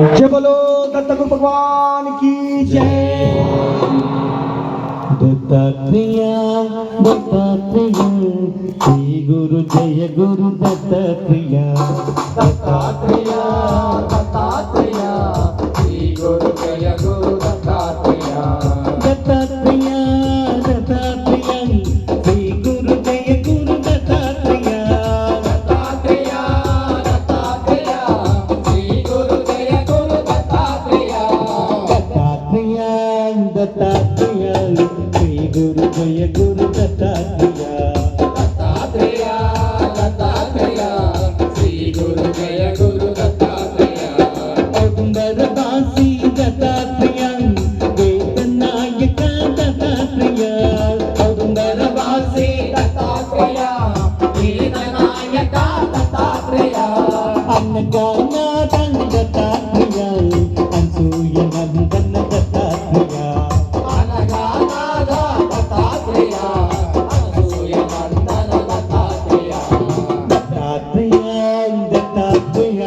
जय बोलो दत्त गुरु भगवान की जय। दत्तात्रेय दत्तात्रेय श्री गुरु जय गुरु दत्तात्रेय। दत्तात्रेय दत्तात्रेय श्री गुरु जय गुरु दत्तात्रेय। दत्तात्रेय दत्तात्रेय श्री गुरु जय गुरु दत्तात्रेय। दत्तात्रेय दत्तात्रेय श्री गुरु जय गुरु दत्तात्रेय। दत्तात्रेय दत्तात्रेय श्री गुरु जय गुरु दत्तात्रेय। दत्तात्रेय दत्तात्रेय श्री गुरु जय गुरु दत्तात्रेय। औदुंबर वासी दत्तात्रेय वेदनायक दत्तात्रेय। औदुंबर वासी दत्तात्रेय वेदनायक दत्तात्रेय। अन्नदानादन दत्तात्रेय अनसूय नंदन दत्तात्रेय। అనగానాద దత్తాత్రేయ అనసూయ నందన దత్తాత్రేయ। दत्तात्रेय दत्तात्रेय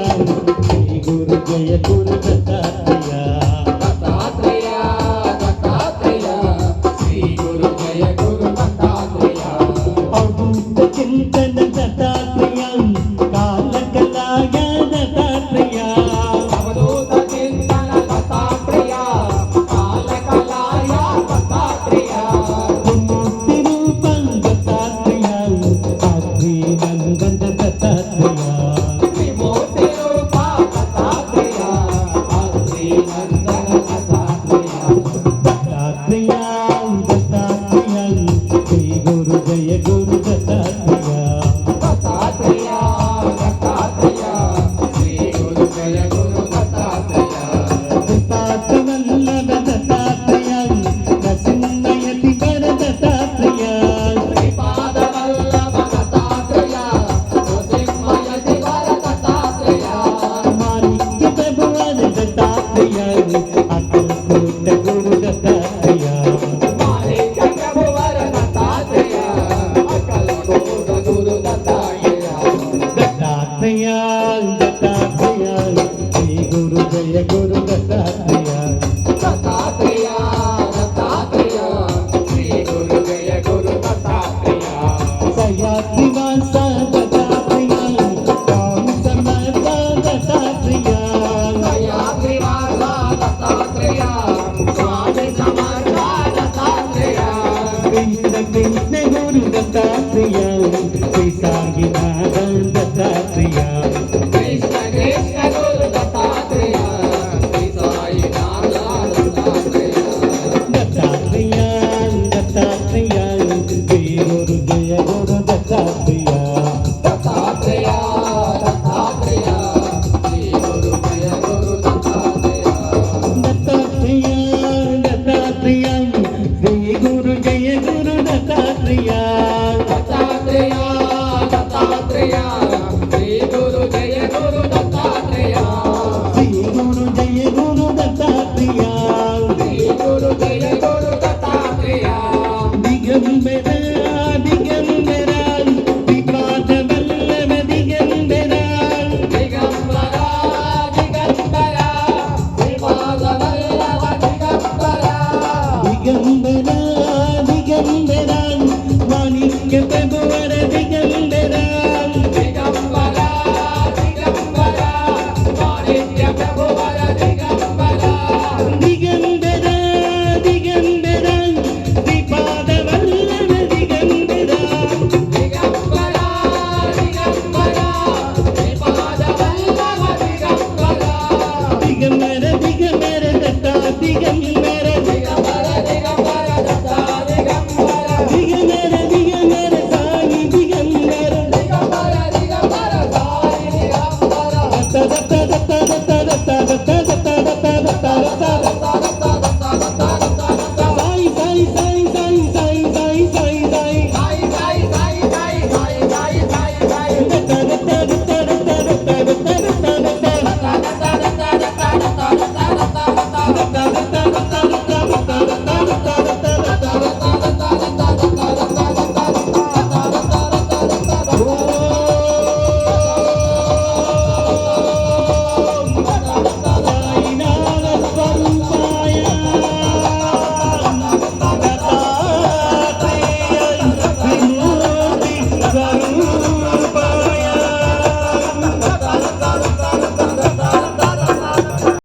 श्री गुरु जय गुरु दत्तात्रेय। दत्तात्रेय दत्तात्रेय श्री गुरु जय गुरु दत्तात्रेय। अवधूत चिंतन दत्तात्रेय कालकलाय दत्तात्रेय। అవధూత చింతన దత్తాత్రేయ కాలకలాయ దత్తాత్రేయ। त्रिमूर्ति रूपं दत्तात्रेय आत्रे नंदन दत्तात्रेय। త్రిమూర్తి రూప దత్తాత్రేయ ఆత్రేయ